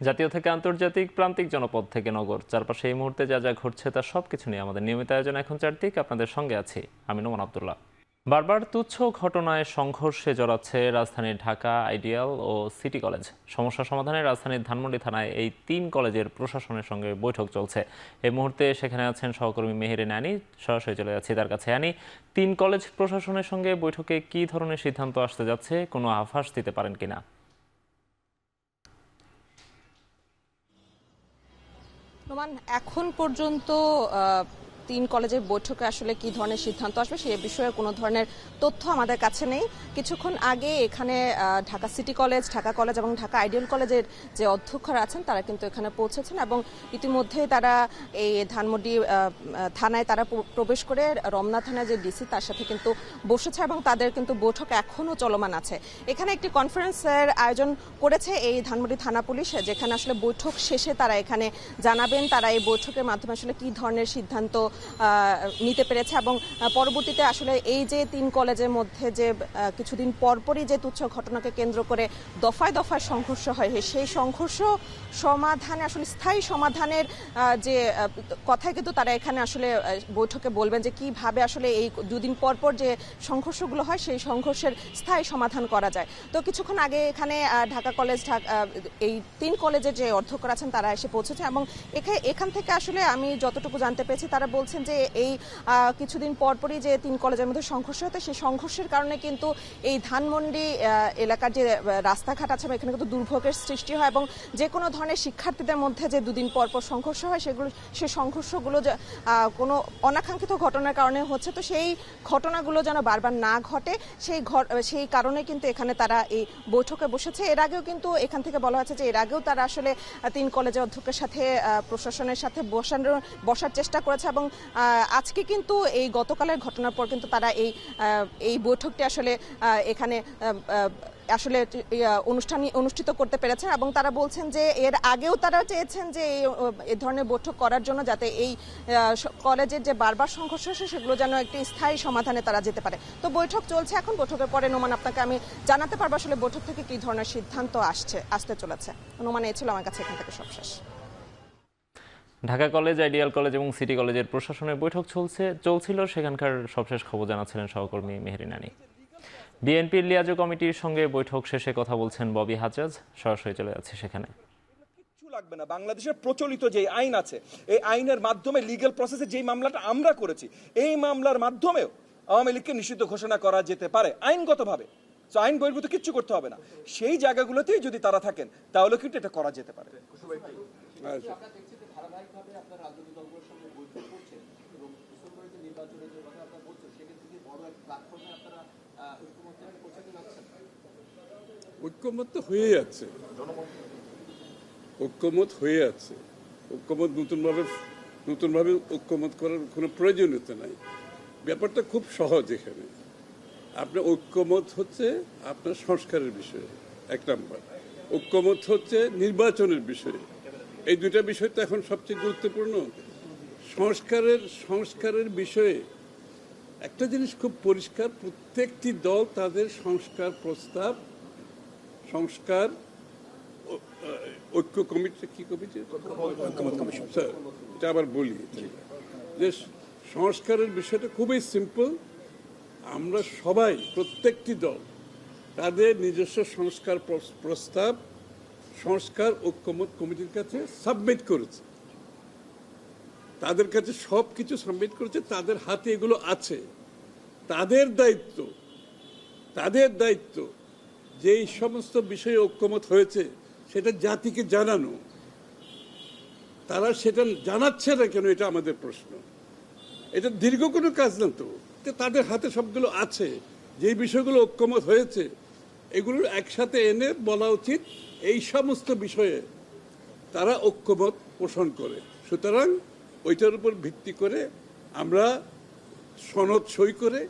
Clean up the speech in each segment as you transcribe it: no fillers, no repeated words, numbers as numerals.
জাতীয় থেকে আন্তর্জাতিক, প্রান্তিক জনপদ থেকে নগর, চারপাশে এই মুহূর্তে যা যা ঘটছে তার সবকিছু নিয়ে আমাদের নিয়মিত আয়োজন এখন চারদিক। আপনাদের সঙ্গে আছি আমি নোমান আব্দুল্লাহ। বারবার তুচ্ছ ঘটনায় সংঘর্ষে জড়াচ্ছে রাজধানীর ঢাকা আইডিয়াল ও সিটি কলেজ। সমস্যা সমাধানে রাজধানীর ধানমন্ডি থানায় এই 3 কলেজের প্রশাসনের সঙ্গে বৈঠক চলছে। এই মুহূর্তে সেখানে আছেন সহকর্মী মেহেরিন আনি। সরাসরি চলে যাচ্ছি তার কাছে। আনি, 3 কলেজ প্রশাসনের সঙ্গে বৈঠকে কী ধরনের সিদ্ধান্ত আসতে যাচ্ছে, কোনো আভাস দিতে পারেন কিনা? নোমান, এখন পর্যন্ত 3 কলেজের বৈঠকে আসলে কি ধরনের সিদ্ধান্ত আসবে সে বিষয়ে কোনো ধরনের তথ্য আমাদের কাছে নেই। কিছুক্ষণ আগে এখানে Dhaka city college, Dhaka college এবং ঢাকা আইডিয়াল কলেজের যে অধ্যক্ষরা আছেন তারা কিন্তু এখানে পৌঁছেছেন এবং ইতিমধ্যেই তারা এই ধানমন্ডি থানায় তারা প্রবেশ করে রমনা থানায় যে ডিসি তার সাথে কিন্তু বসেছে এবং তাদের কিন্তু বৈঠক এখনও চলমান আছে। এখানে একটি কনফারেন্সের আয়োজন করেছে এই ধানমন্ডি থানা পুলিশ, যেখানে আসলে বৈঠক শেষে তারা এখানে জানাবেন তারা এই বৈঠকের মাধ্যমে আসলে কি ধরনের সিদ্ধান্ত নিতে পেরেছে এবং পরবর্তীতে আসলে এই যে 3 কলেজের মধ্যে যে কিছুদিন পরপরই যে তুচ্ছ ঘটনাকে কেন্দ্র করে দফায় দফায় সংঘর্ষ হয়, সেই সংঘর্ষ সমাধানে আসলে স্থায়ী সমাধানের যে কথাই কিন্তু তারা এখানে আসলে বৈঠকে বলবেন যে কিভাবে আসলে এই দুদিন পরপর যে সংঘর্ষগুলো হয় সেই সংঘর্ষের স্থায়ী সমাধান করা যায়। তো কিছুক্ষণ আগে এখানে ঢাকা কলেজ, এই 3 কলেজের যে অধ্যক্ষরা আছেন তারা এসে পৌঁছেছে এবং এখান থেকে আসলে আমি যতটুকু জানতে পেরেছি তারা বলছেন যে এই কিছুদিন পরপরই যে 3 কলেজের মধ্যে সংঘর্ষ হতে, সেই সংঘর্ষের কারণে কিন্তু এই ধানমন্ডি এলাকার যে রাস্তাঘাট আছে এখানে কিন্তু দুর্ভোগের সৃষ্টি হয় এবং যে কোনো ধরনের শিক্ষার্থীদের মধ্যে যে দুদিন পরপর সংঘর্ষ হয় সেই সংঘর্ষগুলো কোনো অনাকাঙ্ক্ষিত ঘটনার কারণে হচ্ছে। তো সেই ঘটনাগুলো যেন বারবার না ঘটে সেই কারণে কিন্তু এখানে তারা এই বৈঠকে বসেছে। এর আগেও কিন্তু এখান থেকে বলা হয়েছে যে এর আগেও তারা আসলে 3 কলেজের অধ্যক্ষের সাথে প্রশাসনের সাথে বসার চেষ্টা করেছে এবং আজকে কিন্তু এই গতকালের ঘটনার পর কিন্তু তারা এই বৈঠকটি আসলে এখানে আসলে অনুষ্ঠিত করতে পেরেছেন এবং তারা বলছেন যে এর আগেও তারা চেয়েছেন যে এই ধরনের বৈঠক করার জন্য যাতে এই কলেজের যে বারবার সংঘর্ষ হচ্ছে সেগুলো যেন একটি স্থায়ী সমাধানে তারা যেতে পারে। তো বৈঠক চলছে এখন, বৈঠকের পরে নোমান আপনাকে আমি জানাতে পারবো আসলে বৈঠক থেকে কি ধরনের সিদ্ধান্ত আসতে চলেছে। নোমান, এই ছিল আমার কাছে এখান থেকে সবশেষ। ঢাকা কলেজ, আইডিয়াল কলেজ এবং সিটি কলেজের প্রশাসনের বৈঠক চলছিল, সেখানকার সবশেষ খবর জানাচ্ছিলেন সহকর্মী মেহেরিন আনি। বিএনপির লিয়াজো কমিটির সঙ্গে বৈঠক শেষে কথা বলছেন ববি হাজ্জাজ। সরাসরি চলে যাচ্ছে সেখানে। কিচ্ছু লাগবে না, বাংলাদেশের প্রচলিত যে আইন আছে এই আইনের মাধ্যমে লিগ্যাল প্রসেসে যেই মামলাটা আমরা করেছি এই মামলার মাধ্যমেও আওয়ামী লীগকে নিষিদ্ধ ঘোষণা করা যেতে পারে আইনগতভাবে। আইন বহির্ভূত কিচ্ছু করতে হবে না। সেই জায়গাগুলোতেই যদি তারা থাকেন তাহলে কিন্তু এটা করা যেতে পারে। ঐক্যমত তো হয়ে যাচ্ছে, ঐক্যমত হয়ে আছে। ঐক্যমত নতুনভাবে ঐক্যমত করার কোনো প্রয়োজনীয়তা নাই। ব্যাপারটা খুব সহজ। এখানে আপনার ঐক্যমত হচ্ছে আপনার সংস্কারের বিষয়ে 1 নম্বর, ঐক্যমত হচ্ছে নির্বাচনের বিষয়ে। এই 2টা বিষয় তো এখন সবচেয়ে গুরুত্বপূর্ণ। সংস্কারের বিষয়ে একটা জিনিস খুব পরিষ্কার, প্রত্যেকটি দল তাদের সংস্কার ঐক্য কমিটি, কি কমিটি, এটা আবার বলি যে সংস্কারের বিষয়টা খুবই সিম্পল। আমরা সবাই, প্রত্যেকটি দল তাদের নিজস্ব সংস্কার ঐক্যমত কমিটির কাছে সাবমিট করেছে। তাদের কাছে সব কিছু সাবমিট করেছে, তাদের হাতে এগুলো আছে। তাদের দায়িত্ব যে এই সমস্ত বিষয়ে ঐক্যমত হয়েছে সেটা জাতিকে জানানো। তারা সেটা জানাচ্ছে না কেন, এটা আমাদের প্রশ্ন। এটা দীর্ঘ কোনো কাজ না তো, তাদের হাতে সবগুলো আছে। যেই বিষয়গুলো ঐক্যমত হয়েছে এগুলো একসাথে এনে বলা উচিত এই সমস্ত বিষয়ে তারা ঐক্যমত পোষণ করে। সুতরাং ওইটার উপর ভিত্তি করে আমরা সনদ সই করে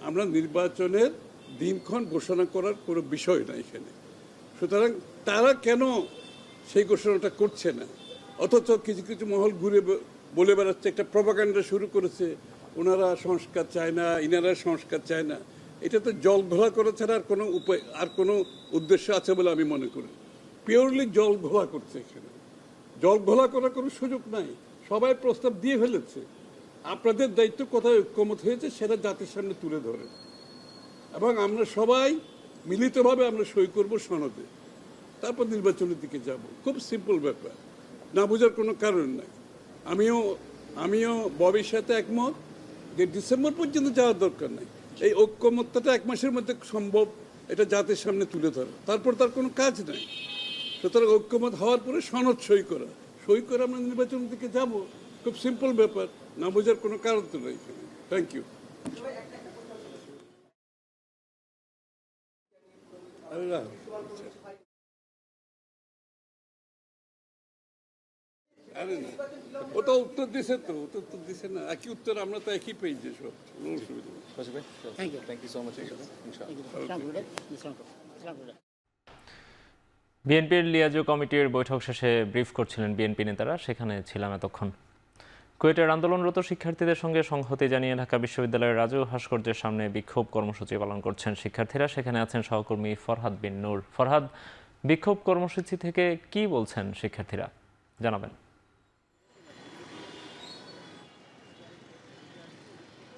আমরা নির্বাচনের দিনক্ষণ ঘোষণা করার কোনো বিষয় না এখানে। সুতরাং তারা কেন সেই ঘোষণাটা করছে না, অথচ কিছু কিছু মহল ঘুরে বলে বেড়াচ্ছে, একটা প্রপাগান্ডা শুরু করেছে, ওনারা সংস্কার চায় না, ইনারা সংস্কার চায় না। এটা তো জল ঘোলা করা ছাড়া আর কোনো উদ্দেশ্য আছে বলে আমি মনে করি। পিওরলি জল ঘোলা করছে। এখানে জল ঘোলা করার কোনো সুযোগ নাই, সবাই প্রস্তাব দিয়ে ফেলেছে। আপনাদের দায়িত্ব কোথায় ঐক্যমত হয়েছে সেটা জাতির সামনে তুলে ধরে, এবং আমরা সবাই মিলিতভাবে আমরা সই করব সনদে, তারপর নির্বাচনের দিকে যাব। খুব সিম্পল ব্যাপার, না বোঝার কোনো কারণ নাই। আমিও ববির সাথে একমত যে ডিসেম্বর পর্যন্ত যাওয়ার দরকার নাই। এই ঐক্যমত্যটা 1 মাসের মধ্যে সম্ভব, এটা জাতির সামনে তুলে ধরা, তারপর তার কোনো কাজ নাই। সুতরাং ঐক্যমত হওয়ার পরে সনদ সই করা, আমরা নির্বাচনের দিকে যাব। খুব সিম্পল ব্যাপার, না বোঝার কোনো কারণ তো নেই এখানে। Thank you. আরে না, ওটা উত্তর দিছে তো, উত্তর দিছে না, একই উত্তর, আমরা তো একই পেয়েছি সব, কোনো অসুবিধা নেই। Thank you so much. বিএনপির লিয়াজো কমিটির বৈঠক শেষে ব্রিফ করছিলেন বিএনপি নেতারা, সেখানে ছিলাম এতক্ষণ। কুয়েটের আন্দোলনরত শিক্ষার্থীদের সঙ্গে সংহতি জানিয়ে ঢাকা বিশ্ববিদ্যালয়ের রাজু ভাস্কর্যের সামনে বিক্ষোভ কর্মসূচি পালন করছেন শিক্ষার্থীরা। সেখানে আছেন সহকর্মী ফরহাদ বিন নূর। ফরহাদ, বিক্ষোভ কর্মসূচি থেকে কি বলছেন শিক্ষার্থীরা, জানাবেন।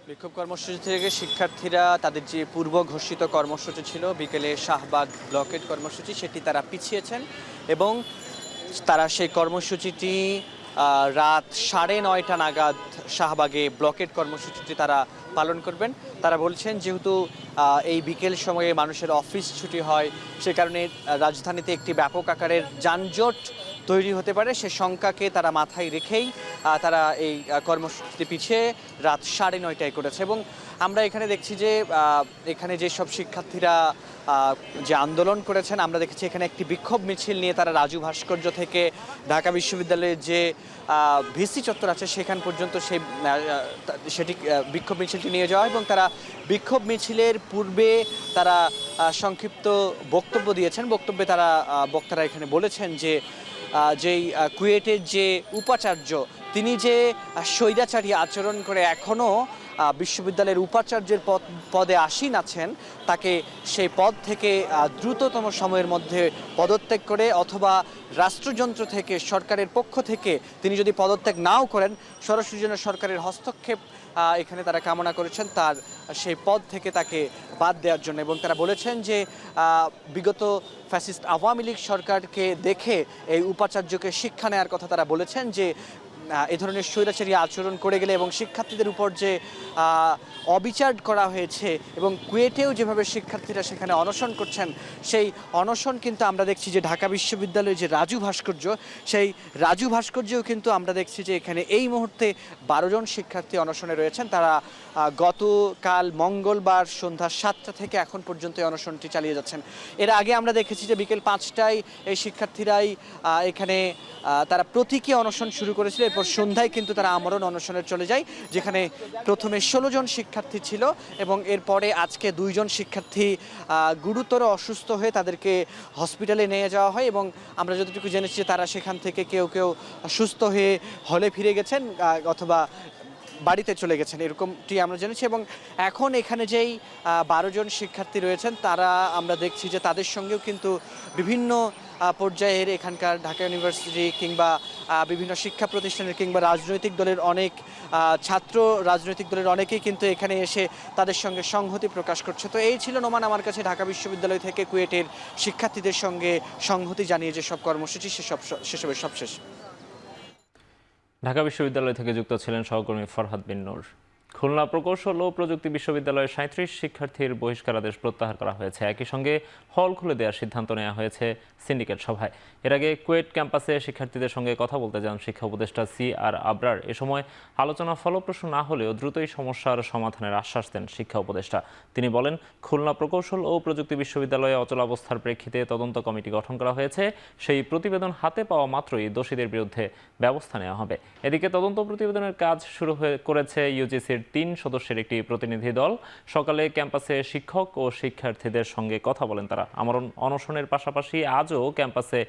বিক্ষোভ কর্মসূচি থেকে শিক্ষার্থীরা তাদের যে পূর্ব ঘোষিত কর্মসূচি ছিল বিকেলে শাহবাগ ব্লকেট কর্মসূচি, সেটি তারা পিছিয়েছেন এবং তারা সেই কর্মসূচিটি রাত 9:30 নাগাদ শাহবাগে ব্লকেট কর্মসূচিটি তারা পালন করবেন। তারা বলছেন যেহেতু এই বিকেল সময়ে মানুষের অফিস ছুটি হয়, সে কারণে রাজধানীতে একটি ব্যাপক আকারের যানজট তৈরি হতে পারে, সে শঙ্কাকে তারা মাথায় রেখেই তারা এই কর্মসূচিটি পিছিয়ে রাত 9:30টায় করেছে। এবং আমরা এখানে দেখছি যে এখানে যেসব শিক্ষার্থীরা যে আন্দোলন করেছেন, আমরা দেখেছি এখানে একটি বিক্ষোভ মিছিল নিয়ে তারা রাজু ভাস্কর্য থেকে ঢাকা বিশ্ববিদ্যালয়ের যে ভিসি চত্বর আছে সেখান পর্যন্ত সেটি বিক্ষোভ মিছিলটি নিয়ে যাওয়া, এবং তারা বিক্ষোভ মিছিলের পূর্বে তারা সংক্ষিপ্ত বক্তব্য দিয়েছেন। বক্তব্যে বক্তারা এখানে বলেছেন যে যেই কুয়েটের যে উপাচার্য, তিনি যে স্বৈরাচারী আচরণ করে এখনও বিশ্ববিদ্যালয়ের উপাচার্যের পদে আসীন আছেন, তাকে সেই পদ থেকে দ্রুততম সময়ের মধ্যে পদত্যাগ করে, অথবা রাষ্ট্রযন্ত্র থেকে, সরকারের পক্ষ থেকে তিনি যদি পদত্যাগ নাও করেন, সরাসরি যেন সরকারের হস্তক্ষেপ এখানে তারা কামনা করেছেন তার সেই পদ থেকে তাকে বাদ দেওয়ার জন্য। এবং তারা বলেছেন যে বিগত ফ্যাসিস্ট আওয়ামী লীগ সরকারকে দেখে এই উপাচার্যকে শিক্ষা নেওয়ার কথা তারা বলেছেন, যে এ ধরনের স্বৈরাচারী আচরণ করে গেলে এবং শিক্ষার্থীদের উপর যে অবিচার করা হয়েছে, এবং কুয়েটেও যেভাবে শিক্ষার্থীরা সেখানে অনশন করছেন, সেই অনশন কিন্তু আমরা দেখছি যে ঢাকা বিশ্ববিদ্যালয়ের যে রাজু ভাস্কর্য, সেই রাজু ভাস্কর্যেও কিন্তু আমরা দেখছি যে এখানে এই মুহূর্তে 12 জন শিক্ষার্থী অনশনে রয়েছেন। তারা গতকাল মঙ্গলবার সন্ধ্যা 7টা থেকে এখন পর্যন্ত এই অনশনটি চালিয়ে যাচ্ছেন। এর আগে আমরা দেখেছি যে বিকেল 5টায় এই শিক্ষার্থীরাই এখানে তারা প্রতীকী অনশন শুরু করেছিল, এরপর সন্ধ্যায় কিন্তু তারা আমরণ অনশনে চলে যায়, যেখানে প্রথমে 16 জন শিক্ষার্থী ছিল এবং এরপরে আজকে 2 জন শিক্ষার্থী গুরুতর অসুস্থ হয়ে তাদেরকে হসপিটালে নিয়ে যাওয়া হয়, এবং আমরা যতটুকু জেনেছি তারা সেখান থেকে কেউ সুস্থ হয়ে হলে ফিরে গেছেন অথবা বাড়িতে চলে গেছেন, এরকমটি আমরা জেনেছি। এবং এখন এখানে যেই 12 জন শিক্ষার্থী রয়েছেন, তারা আমরা দেখছি যে তাদের সঙ্গেও কিন্তু বিভিন্ন পর্যায়ের এখানকার ঢাকা ইউনিভার্সিটি কিংবা বিভিন্ন শিক্ষা প্রতিষ্ঠানের কিংবা রাজনৈতিক দলের অনেক ছাত্র রাজনৈতিক দলের অনেকেই কিন্তু এখানে এসে তাদের সঙ্গে সংহতি প্রকাশ করছে। তো এই ছিল নোমান আমার কাছে ঢাকা বিশ্ববিদ্যালয় থেকে কুয়েটের শিক্ষার্থীদের সঙ্গে সংহতি জানিয়ে যেসব কর্মসূচি সেসবের সবশেষ। ঢাকা বিশ্ববিদ্যালয় থেকে যুক্ত ছিলেন সহকর্মী ফরহাদ বিন নূর। খুলনা প্রকৌশল ও প্রযুক্তি বিশ্ববিদ্যালয়ের 37 শিক্ষার্থীর বহিষ্কারাদেশ প্রত্যাহার করা হয়েছে। একই সঙ্গে হল খুলে দেওয়ার সিদ্ধান্ত নেওয়া হয়েছে সিন্ডিকেট সভায়। এর আগে কুয়েট ক্যাম্পাসে শিক্ষার্থীদের সঙ্গে কথা বলতে যান শিক্ষা উপদেষ্টা CR আবরার। এ সময় আলোচনা ফলপ্রসূ না হলেও দ্রুতই সমস্যার সমাধানের আশ্বাস দেন শিক্ষা উপদেষ্টা। তিনি বলেন, খুলনা প্রকৌশল ও প্রযুক্তি বিশ্ববিদ্যালয়ে অচলাবস্থার প্রেক্ষিতে তদন্ত কমিটি গঠন করা হয়েছে। সেই প্রতিবেদন হাতে পাওয়া মাত্রই দোষীদের বিরুদ্ধে ব্যবস্থা নেওয়া হবে। এদিকে তদন্ত প্রতিবেদনের কাজ শুরু করেছে ইউজিসির 3 সদস্যের একটি প্রতিনিধি দল। সকালে ক্যাম্পাসে শিক্ষক ও শিক্ষার্থীদের সঙ্গে কথা বলেন তারা। আমরণ অনশনের পাশাপাশি আজও ক্যাম্পাসে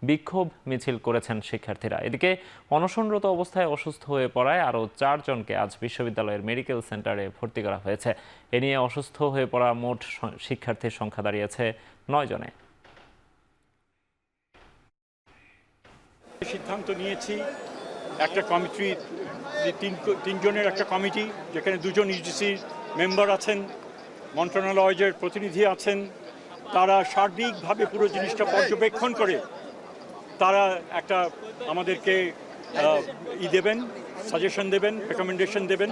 বিক্ষোভ মিছিল করেছেন শিক্ষার্থীরা। এদিকে অনশনরত অবস্থায় অসুস্থ হয়ে পড়ায় আরও 4 জনকে আজ বিশ্ববিদ্যালয়ের মেডিকেল সেন্টারে ভর্তি করা হয়েছে। এ নিয়ে অসুস্থ হয়ে পড়া মোট শিক্ষার্থীর সংখ্যা দাঁড়িয়েছে 9 জনে। সিদ্ধান্ত নিয়েছি একটা কমিটি, তিনজনের একটা কমিটি, যেখানে দুজন ইউজিসির মেম্বার আছেন, মন্ত্রণালয়ের প্রতিনিধি আছেন। তারা সার্বিকভাবে পুরো জিনিসটা পর্যবেক্ষণ করে তারা একটা আমাদেরকে দেবেন, সাজেশন দেবেন, রেকমেন্ডেশন দেবেন,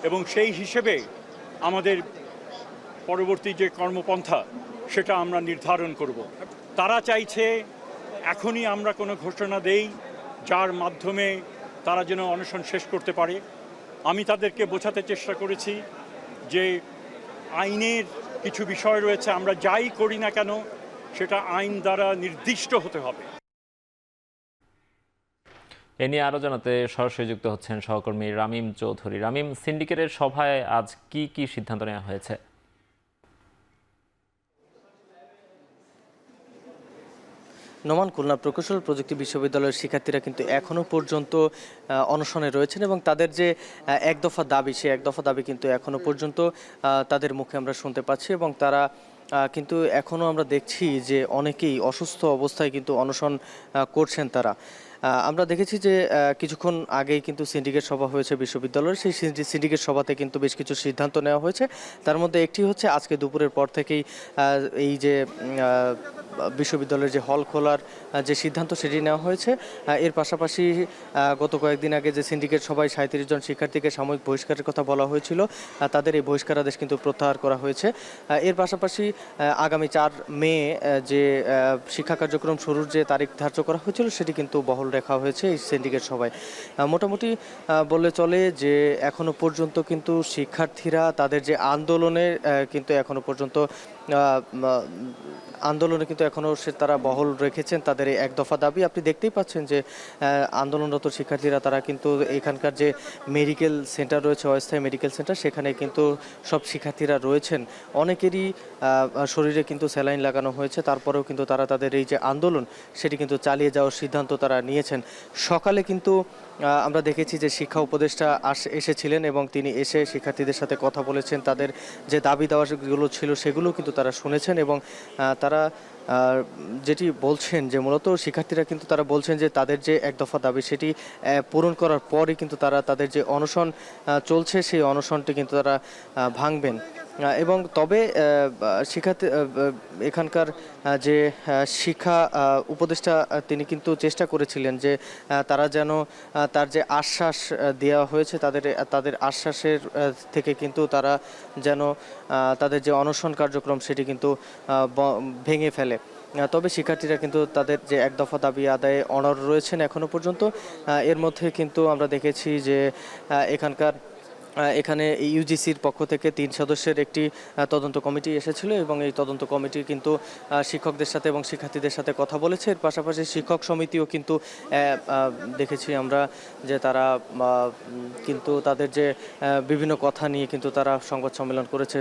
এবং সেই হিসেবে আমাদের পরবর্তী যে কর্মপন্থা সেটা আমরা নির্ধারণ করব। তারা চাইছে এখনই আমরা কোনো ঘোষণা দেই যার মাধ্যমে তারা যেন অনশন শেষ করতে পারে। আমি তাদেরকে বোঝাতে চেষ্টা করেছি যে আইনের কিছু বিষয় রয়েছে, আমরা যাই করি না কেন সেটা আইন দ্বারা নির্দিষ্ট হতে হবে। এ নিয়ে আরও জানাতে সরাসরি যুক্ত হচ্ছেন সহকর্মী রামিম চৌধুরী। রামিম, সিন্ডিকেটের সভায় আজ কি কি সিদ্ধান্ত নেওয়া হয়েছে? নোমান, খুলনা প্রকৌশল প্রযুক্তি বিশ্ববিদ্যালয়ের শিক্ষার্থীরা কিন্তু এখনও পর্যন্ত অনশনে রয়েছেন এবং তাদের যে এক দফা দাবি, সেই এক দফা দাবি কিন্তু এখনও পর্যন্ত তাদের মুখে আমরা শুনতে পাচ্ছি এবং তারা কিন্তু এখনও আমরা দেখছি যে অনেকেই অসুস্থ অবস্থায় কিন্তু অনশন করছেন তারা। আমরা দেখেছি যে কিছুক্ষণ আগেই কিন্তু সিন্ডিকেট সভা হয়েছে বিশ্ববিদ্যালয়ের, সেই সিন্ডিকেট সভাতে কিন্তু বেশ কিছু সিদ্ধান্ত নেওয়া হয়েছে। তার মধ্যে একটি হচ্ছে আজকে দুপুরের পর থেকেই এই যে বিশ্ববিদ্যালয়ের যে হল খোলার যে সিদ্ধান্ত সেটি নেওয়া হয়েছে। এর পাশাপাশি গত কয়েকদিন আগে যে সিন্ডিকেট সভায় 37 জন শিক্ষার্থীকে সাময়িক বহিষ্কারের কথা বলা হয়েছিল, তাদের এই বহিষ্কারাদেশ কিন্তু প্রত্যাহার করা হয়েছে। এর পাশাপাশি আগামী 4 মে যে শিক্ষা কার্যক্রম শুরুর যে তারিখ ধার্য করা হয়েছিল সেটি কিন্তু বহাল রাখা হয়েছে এই সিন্ডিকেট সভায়। মোটামুটি বললে চলে যে এখনো পর্যন্ত কিন্তু শিক্ষার্থীরা তাদের যে আন্দোলনের কিন্তু এখনো পর্যন্ত আন্দোলনে কিন্তু এখনও তারা বহাল রেখেছেন তাদের এই এক দফা দাবি। আপনি দেখতেই পাচ্ছেন যে আন্দোলনরত শিক্ষার্থীরা তারা কিন্তু এখানকার যে মেডিকেল সেন্টার রয়েছে, অস্থায়ী মেডিকেল সেন্টার, সেখানে কিন্তু সব শিক্ষার্থীরা রয়েছেন। অনেকেরই শরীরে কিন্তু স্যালাইন লাগানো হয়েছে, তারপরেও কিন্তু তারা তাদের এই যে আন্দোলন সেটি কিন্তু চালিয়ে যাওয়ার সিদ্ধান্ত তারা নিয়েছেন। সকালে কিন্তু আমরা দেখেছি যে শিক্ষা উপদেষ্টা এসেছিলেন এবং তিনি এসে শিক্ষার্থীদের সাথে কথা বলেছেন, তাদের যে দাবি দাওয়াগুলো ছিল সেগুলো কিন্তু তারা শুনেছেন এবং তারা যেটি বলছেন যে মূলত শিক্ষার্থীরা কিন্তু তারা বলছেন যে তাদের যে এক দফা দাবি সেটি পূরণ করার পরই কিন্তু তারা তাদের যে অনশন চলছে সেই অনশনটি কিন্তু তারা ভাঙবেন। এবং তবে শিক্ষার্থী এখানকার যে শিক্ষা উপদেষ্টা তিনি কিন্তু চেষ্টা করেছিলেন যে তারা যেন তার যে আশ্বাস দেওয়া হয়েছে তাদের আশ্বাসের থেকে কিন্তু তারা যেন তাদের যে অনশন কার্যক্রম সেটি কিন্তু ভেঙে ফেলে। তবে শিক্ষার্থীরা কিন্তু তাদের যে এক দফা দাবি আদায়ে অনড় রয়েছেন এখনো পর্যন্ত। এর মধ্যে কিন্তু আমরা দেখেছি যে এখানে ইউজিসির পক্ষ থেকে 3 সদস্যের একটি তদন্ত কমিটি এসেছিল এবং এই তদন্ত কমিটি কিন্তু শিক্ষকদের সাথে এবং শিক্ষার্থীদের সাথে কথা বলেছে। এর পাশাপাশি শিক্ষক সমিতিও কিন্তু দেখেছি আমরা যে তারা কিন্তু তাদের যে বিভিন্ন কথা নিয়ে কিন্তু তারা সংবাদ সম্মেলন করেছে।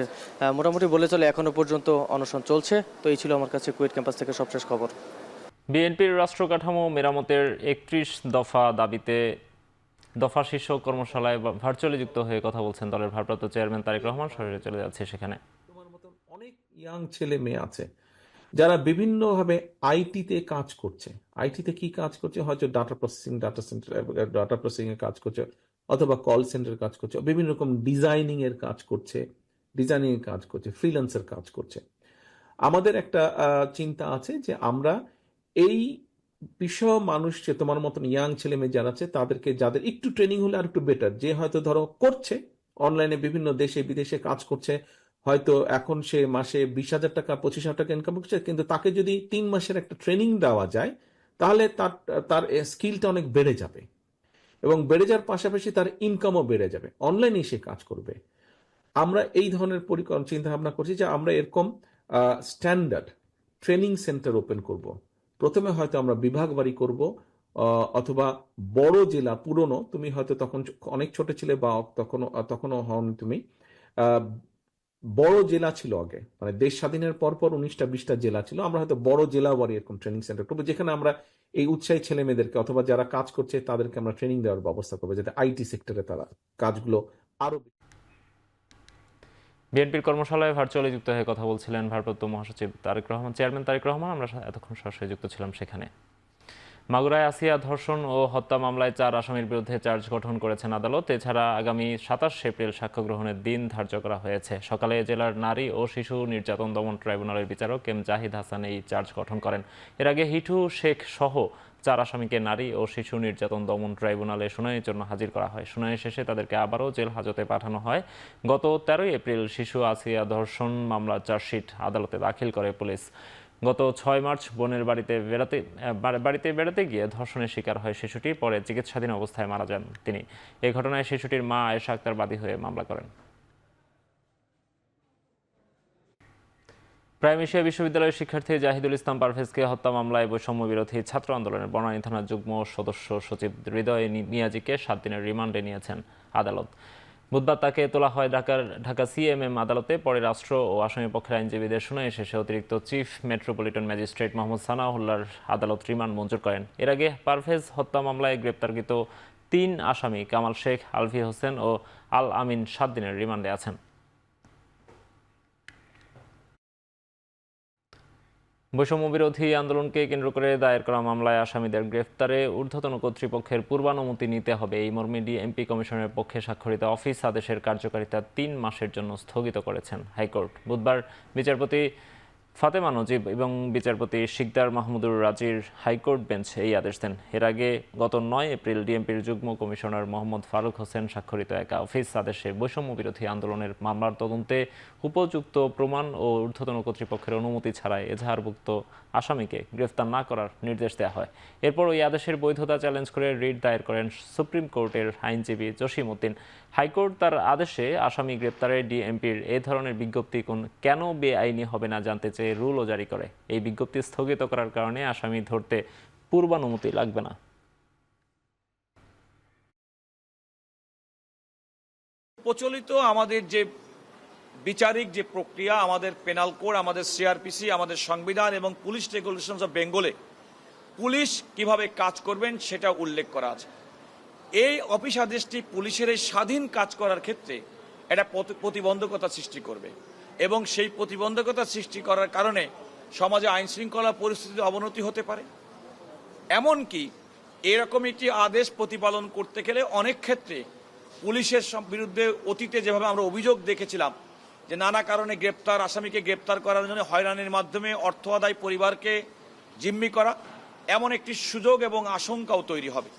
মোটামুটি বলে চলে এখনো পর্যন্ত অনশন চলছে। তো এই ছিল আমার কাছে কুয়েট ক্যাম্পাস থেকে সবশেষ খবর। বিএনপির রাষ্ট্র কাঠামো মেরামতের 31 দফা দাবিতে দফা শীর্ষক কর্মশালায় ভার্চুয়ালি যুক্ত হয়ে কথা বলছেন দলের ভারপ্রাপ্ত চেয়ারম্যান তারেক রহমান। সরাসরি চলে যাচ্ছে সেখানে। তোমার মতন অনেক ইয়াং ছেলে মেয়ে আছে যারা বিভিন্নভাবে আইটিতে কাজ করছে। আইটিতে কি কাজ করছে? হয়তো ডাটা প্রসেসিং, ডাটা প্রসেসিং এর কাজ করছে, অথবা কল সেন্টার কাজ করছে, বিভিন্ন রকম ডিজাইনিং এর কাজ করছে, ফ্রিল্যান্সের কাজ করছে। আমাদের একটা চিন্তা আছে যে আমরা এই বিষয় মানুষ, যে তোমার মতন ইয়াং ছেলে মেয়ে যারা আছে তাদেরকে, যাদের একটু ট্রেনিং হলে আর একটু বেটার, যে হয়তো ধরো করছে অনলাইনে বিভিন্ন দেশে বিদেশে কাজ করছে, হয়তো এখন সে মাসে 20,000 টাকা 25,000 টাকা ইনকাম করছে, কিন্তু তাকে যদি 3 মাসের একটা ট্রেনিং দেওয়া যায় তাহলে তার স্কিলটা অনেক বেড়ে যাবে এবং বেড়ে যাওয়ার পাশাপাশি তার ইনকামও বেড়ে যাবে, অনলাইনে সে কাজ করবে। আমরা এই ধরনের চিন্তা ভাবনা করছি যে আমরা এরকম স্ট্যান্ডার্ড ট্রেনিং সেন্টার ওপেন করব। প্রথমে হয়তো আমরা বিভাগ বাড়ি করব, অথবা বড় জেলা, পুরনো, তুমি হয়তো তখন অনেক ছোট ছিলে বা তখনও হন তুমি, বড় জেলা ছিল আগে, মানে দেশ স্বাধীনের পর 19টা 20টা জেলা ছিল। আমরা হয়তো বড় জেলা বাড়ি এরকম ট্রেনিং সেন্টার করবো, যেখানে আমরা এই উৎসাহী ছেলে মেয়েদেরকে অথবা যারা কাজ করছে তাদেরকে আমরা ট্রেনিং দেওয়ার ব্যবস্থা করবো, যাতে আইটি সেক্টরে তারা কাজগুলো আরো। বিএনপির কর্মশালায় ভার্চুয়ালি যুক্ত হয়ে কথা বলছিলেন ভারপ্রাপ্ত মহাসচিব চেয়ারম্যান তারেক রহমান। আমরা এতক্ষণ সরাসরি যুক্ত ছিলাম সেখানে। মাগুরায় আসিয়া ধর্ষণ ও হত্যা মামলায় 4 আসামির বিরুদ্ধে চার্জ গঠন করেছেন আদালত। এছাড়া আগামী 27 এপ্রিল সাক্ষ্য গ্রহণের দিন ধার্য করা হয়েছে। সকালে জেলার নারী ও শিশু নির্যাতন দমন ট্রাইব্যুনালের বিচারক এম জাহিদ হাসান এই চার্জ গঠন করেন। এর আগে হিটু শেখ সহ 4 আসামিকে নারী ও শিশু নির্যাতন দমন ট্রাইব্যুনালে শুনানির জন্য হাজির করা হয়। শুনানি শেষে তাদেরকে আবারও জেল হাজতে পাঠানো হয়। গত 13 এপ্রিল শিশু আসিয়া ধর্ষণ মামলার চার্জশিট আদালতে দাখিল করে পুলিশ। গত 6 মার্চ বোনের বাড়িতে বেড়াতে গিয়ে ধর্ষণের শিকার হয় শিশুটি। পরে চিকিৎসাধীন অবস্থায় মারা যান তিনি। এই ঘটনায় শিশুটির মা আয়েশা আক্তার বাদী হয়ে মামলা করেন। প্রাইম এশিয়া বিশ্ববিদ্যালয়ের শিক্ষার্থী জাহিদুল ইসলাম পারভেজকে হত্যা মামলায় বৈষম্য বিরোধী ছাত্র আন্দোলনের বনানী থানার যুগ্ম সদস্য সচিব হৃদয় নিয়াজিকে 7 দিনের রিমান্ডে নিয়েছেন আদালত। বুধবার তাকে তোলা হয় ঢাকা সিএমএম আদালতে। পরে রাষ্ট্র ও আসামি পক্ষের আইনজীবীদের শুনানি শেষে অতিরিক্ত চিফ মেট্রোপলিটন ম্যাজিস্ট্রেট মোহাম্মদ সানাউল্লাহর আদালত রিমান্ড মঞ্জুর করেন। এর আগে পারভেজ হত্যা মামলায় গ্রেপ্তারকৃত 3 আসামি কামাল শেখ, আলভি হোসেন ও আল আমিন 7 দিনের রিমান্ডে আছেন। বৈষম্য বিরোধী আন্দোলনকে কেন্দ্র করে দায়ের করা মামলায় আসামিদের গ্রেফতারে ঊর্ধ্বতন কর্তৃপক্ষের পূর্বানুমতি নিতে হবে, এই মর্মে ডিএমপি কমিশনের পক্ষে স্বাক্ষরিত অফিস আদেশের কার্যকারিতা 3 মাসের জন্য স্থগিত করেছেন হাইকোর্ট। বুধবার বিচারপতি ফাতেমা নজিব এবং বিচারপতি শিকদার মাহমুদুর রাজির হাইকোর্ট বেঞ্চ এই আদেশ দেন। এর আগে গত 9 এপ্রিল ডিএমপির যুগ্ম কমিশনার মোহাম্মদ ফারুক হোসেন স্বাক্ষরিত এক অফিস আদেশে বৈষম্য বিরোধী আন্দোলনের মামলার তদন্তে উপযুক্ত প্রমাণ ও ঊর্ধ্বতন কর্তৃপক্ষের অনুমতি ছাড়াই এজাহারভুক্ত আসামিকে গ্রেফতার না করার নির্দেশ দেওয়া হয়। এরপর ওই আদেশের বৈধতা চ্যালেঞ্জ করে রিট দায়ের করেন সুপ্রিম কোর্টের আইনজীবী জসিম উদ্দিন। হাইকোর্ট তার আদেশে আসামি গ্রেপ্তারে ডিএমপির এ ধরনের বিজ্ঞপ্তি কেন বেআইনি হবে না জানতে চেয়ে রুলও জারি করে। এই বিজ্ঞপ্তি স্থগিত করার কারণে আসামি ধরতে পূর্বানুমতি লাগবে না। প্রচলিত আমাদের যে বিচারিক যে প্রক্রিয়া, আমাদের পেনাল কোড, আমাদের সিআরপিসি, আমাদের সংবিধান এবং পুলিশ রেগুলেশনস অফ বেঙ্গলে পুলিশ কিভাবে কাজ করবেন সেটা উল্লেখ করা আছে। এই অফিস আদেশটি পুলিশের এই স্বাধীন কাজ করার ক্ষেত্রে একটা প্রতিবন্ধকতা সৃষ্টি করবে এবং সেই প্রতিবন্ধকতা সৃষ্টি করার কারণে সমাজে আইন শৃঙ্খলা পরিস্থিতির অবনতি হতে পারে। এমনকি এরকম একটি আদেশ প্রতিপালন করতে গেলে অনেক ক্ষেত্রে পুলিশের বিরুদ্ধে অতীতে যেভাবে আমরা অভিযোগ দেখেছিলাম যে নানা কারণে আসামিকে গ্রেপ্তার করার জন্য হয়রানির মাধ্যমে অর্থ আদায় পরিবারকে জিম্মি করা, এমন একটি সুযোগ এবং আশঙ্কাও তৈরি হবে।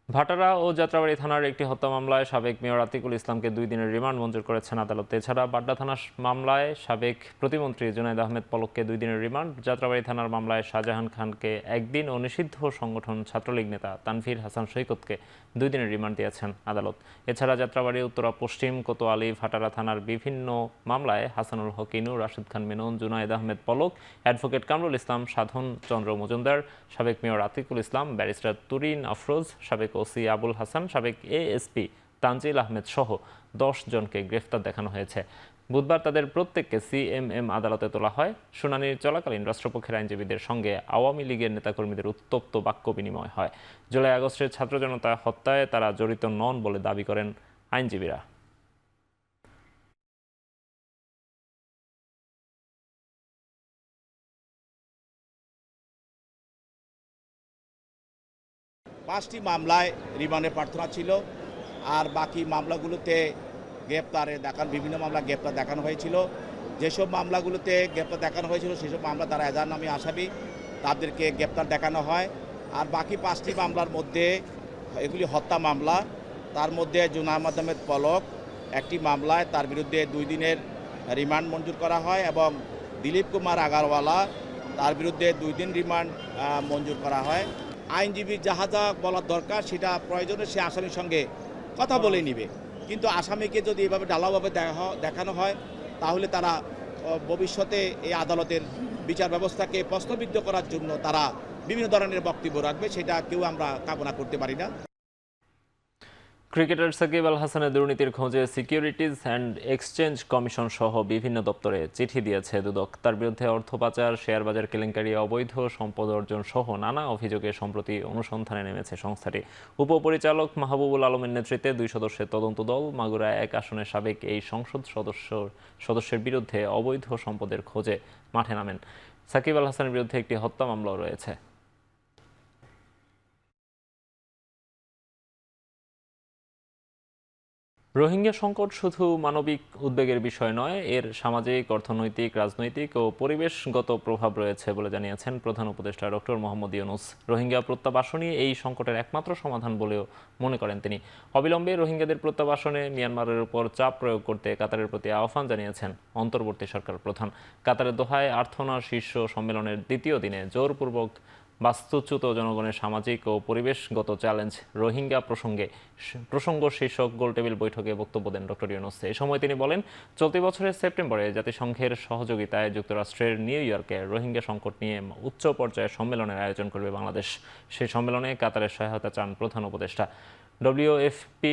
ভাটারা ও যাত্রাবাড়ী থানার একটি হত্যা মামলায় সাবেক মেয়র আতিকুল ইসলামকে 2 দিনের রিমান্ড মঞ্জুর করেছেন আদালত। এছাড়া বাড্ডা থানার মামলায় সাবেক প্রতিমন্ত্রী জুনায়েদ আহমেদ পলককে 2 দিনের রিমান্ড, যাত্রাবাড়ী থানার মামলায় শাহজাহান খানকে 1 দিন ও নিষিদ্ধ সংগঠন ছাত্রলীগ নেতা তানভীর হাসান সৈকতকে 2 দিনের রিমান্ড দিয়েছেন আদালত। এছাড়া যাত্রাবাড়ী, উত্তরা পশ্চিম, কোতোয়ালি, ভাটারা থানার বিভিন্ন মামলায় হাসানুল হক ইনু, রাশেদ খান মেনন, জুনায়েদ আহমেদ পলক, অ্যাডভোকেট কামরুল ইসলাম, সাধন চন্দ্র মজুমদার, সাবেক মেয়র আতিকুল ইসলাম, ব্যারিস্টার তুরিন আফরোজ, সাবেক ওসি আবুল হাসান, সাবেক এএসপি তানজিল আহমেদ সহ 10 জনকে গ্রেফতার দেখানো হয়েছে। বুধবার তাদের প্রত্যেককে সিএমএম আদালতে তোলা হয়। শুনানির চলাকালীন রাষ্ট্রপক্ষের আইনজীবীদের সঙ্গে আওয়ামী লীগের নেতাকর্মীদের উত্তপ্ত বাক্য বিনিময় হয়। জুলাই আগস্টের ছাত্র জনতা হত্যায় তারা জড়িত নন বলে দাবি করেন আইনজীবীরা। পাঁচটি মামলায় রিমান্ডে প্রার্থনা ছিল, আর বাকি মামলাগুলোতে বিভিন্ন মামলা গ্রেপ্তার দেখানো হয়েছিল। যেসব মামলাগুলোতে গ্রেপ্তার দেখানো হয়েছিল সেসব মামলা তারা এজাহার নামে আসামি, তাদেরকে গ্রেপ্তার দেখানো হয়। আর বাকি 5টি মামলার মধ্যে এগুলি হত্যা মামলা। তার মধ্যে জুনায়েদ আহমেদ পলক একটি মামলায় তার বিরুদ্ধে 2 দিনের রিমান্ড মঞ্জুর করা হয় এবং দিলীপ কুমার আগারওয়ালা তার বিরুদ্ধে 2 দিন রিমান্ড মঞ্জুর করা হয়। আইনজীবী যাহা যা বলার দরকার সেটা প্রয়োজনে সে আসামির সঙ্গে কথা বলে নিবে, কিন্তু আসামিকে যদি এভাবে ঢালাওভাবে দেখানো হয় তাহলে তারা ভবিষ্যতে এই আদালতের বিচার ব্যবস্থাকে প্রশ্নবিদ্ধ করার জন্য তারা বিভিন্ন ধরনের বক্তব্য রাখবে, সেটা কেউ আমরা কামনা করতে পারি না। ক্রিকেটার সাকিব আল হাসানের দুর্নীতির খোঁজে সিকিউরিটিজ অ্যান্ড এক্সচেঞ্জ কমিশন সহ বিভিন্ন দপ্তরে চিঠি দিয়েছে দুদক। তার বিরুদ্ধে অর্থ পাচার, শেয়ার বাজার কেলেঙ্কারি, অবৈধ সম্পদ অর্জন সহ নানা অভিযোগে সম্প্রতি অনুসন্ধানে নেমেছে সংস্থাটি। উপপরিচালক মাহবুবুল আলমের নেতৃত্বে 2 সদস্যের তদন্ত দল মাগুরা 1 আসনের সাবেক এই সংসদ সদস্যের বিরুদ্ধে অবৈধ সম্পদের খোঁজে মাঠে নামেন। সাকিব আল হাসানের বিরুদ্ধে একটি হত্যা মামলাও রয়েছে। রোহিঙ্গা সংকট শুধু মানবিক উদ্বেগের বিষয় নয়, এর সামাজিক, অর্থনৈতিক, রাজনৈতিক ও পরিবেশগত প্রভাব রয়েছে বলে জানিয়েছেন প্রধান উপদেষ্টা ডক্টর মোহাম্মদ ইউনূস। রোহিঙ্গা প্রত্যাবাসনই এই সংকটের একমাত্র সমাধান বলেও মনে করেন তিনি। অবিলম্বে রোহিঙ্গাদের প্রত্যাবাসনে মিয়ানমারের উপর চাপ প্রয়োগ করতে কাতারের প্রতি আহ্বান জানিয়েছেন অন্তর্বর্তী সরকার প্রধান। কাতারের দোহায় আর্থনা শীর্ষ সম্মেলনের দ্বিতীয় দিনে জোরপূর্বক বাস্তুচ্যুত জনগণের সামাজিক ও পরিবেশগত চ্যালেঞ্জ রোহিঙ্গা প্রসঙ্গ শীর্ষক গোলটেবিল বৈঠকে বক্তব্য দেন ডক্টর ইউনূস। এই সময় তিনি বলেন, চলতি বছরের সেপ্টেম্বরে জাতিসংঘের সহযোগিতায় যুক্তরাষ্ট্রের নিউ ইয়র্কে রোহিঙ্গা সংকট নিয়ে উচ্চ পর্যায়ের সম্মেলনের আয়োজন করবে বাংলাদেশ। সেই সম্মেলনে কাতারের সহায়তা চান প্রধান উপদেষ্টা। WFP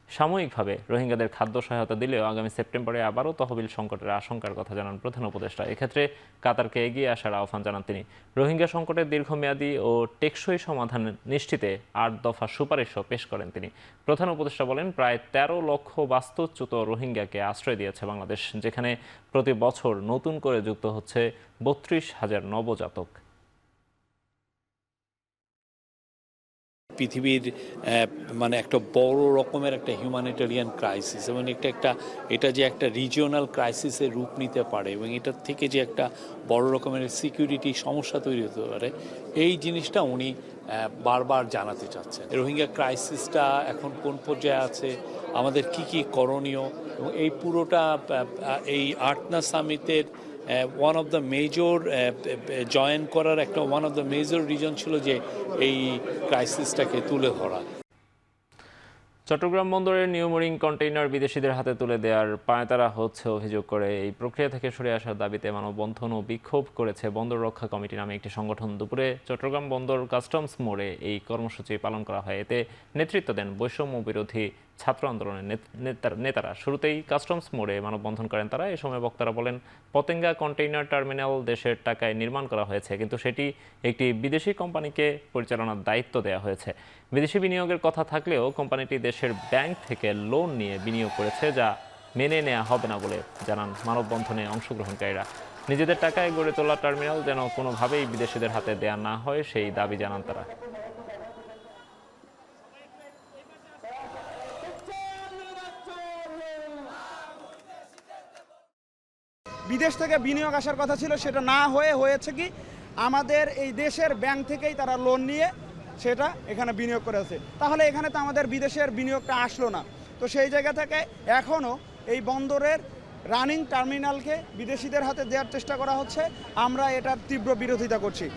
সাময়িকভাবে রোহিঙ্গাদের খাদ্য সহায়তা দিলেও আগামী সেপ্টেম্বরে আবারও তহবিল সংকটের আশঙ্কার কথা জানান প্রধান উপদেষ্টা। এক্ষেত্রে কাতারকে এগিয়ে আসার আহ্বান জানান তিনি। রোহিঙ্গা সংকটের দীর্ঘমেয়াদী ও টেকসই সমাধান নিশ্চিতে 8 দফা সুপারিশও পেশ করেন তিনি। প্রধান উপদেষ্টা বলেন, প্রায় 13 লক্ষ বাস্তুচ্যুত রোহিঙ্গাকে আশ্রয় দিয়েছে বাংলাদেশ, যেখানে প্রতি বছর নতুন করে যুক্ত হচ্ছে 32,000 নবজাতক। পৃথিবীর মানে একটা বড় রকমের একটা হিউম্যানিটেরিয়ান ক্রাইসিস এবং এটা যে একটা রিজিওনাল ক্রাইসিসের রূপ নিতে পারে এবং এটার থেকে যে একটা বড় রকমের সিকিউরিটি সমস্যা তৈরি হতে পারে, এই জিনিসটা উনি বারবার জানাতে চাচ্ছেন। রোহিঙ্গা ক্রাইসিসটা এখন কোন পর্যায়ে আছে, আমাদের কি কি করণীয়, এবং এই পুরোটা এই আর্টনা সামিটের ওয়ান অফ দ্য মেজর জয়েন করার একটা one of the major reason ছিল যে এই ক্রাইসিসটাকে তুলে ধরা। চট্টগ্রাম বন্দরের নিউমোরিং কন্টেইনার বিদেশিদের হাতে তুলে দেওয়ার পায়তারা হচ্ছে অভিযোগ করে এই প্রক্রিয়া থেকে সরে আসার দাবিতে মানববন্ধন ও বিক্ষোভ করেছে বন্দর রক্ষা কমিটি নামে একটি সংগঠন। দুপুরে চট্টগ্রাম বন্দর কাস্টমস মোড়ে এই কর্মসূচি পালন করা হয়। এতে নেতৃত্ব দেন বৈষম্য বিরোধী ছাত্র আন্দোলনের নেতারা। শুরুতেই কাস্টমস মোড়ে মানববন্ধন করেন তারা। এ সময় বক্তারা বলেন, পতেঙ্গা কন্টেইনার টার্মিনাল দেশের টাকায় নির্মাণ করা হয়েছে, কিন্তু সেটি একটি বিদেশি কোম্পানিকে পরিচালনার দায়িত্ব দেওয়া হয়েছে। বিদেশি বিনিয়োগের কথা থাকলেও কোম্পানিটি দেশের ব্যাংক থেকে লোন নিয়ে বিনিয়োগ করেছে, যা মেনে নেওয়া হবে না বলে জানান মানববন্ধনে অংশগ্রহণকারীরা। নিজেদের টাকায় গড়ে তোলা টার্মিনাল যেন কোনোভাবেই বিদেশিদের হাতে দেয়া না হয়, সেই দাবি জানান তারা। বিদেশ থেকে বিনিয়োগ আসার কথা ছিল, সেটা না হয়েছে কি আমাদের এই দেশের ব্যাংক থেকেই তারা লোন নিয়ে সেটা এখানে বিনিয়োগ করেছে। তাহলে এখানে তো আমাদের বিদেশের বিনিয়োগটা আসলো না। তো সেই জায়গা থেকে এখনও এই বন্দরের রানিং টার্মিনালকে বিদেশিদের হাতে দেওয়ার চেষ্টা করা হচ্ছে। আমরা এটার তীব্র বিরোধিতা করছি।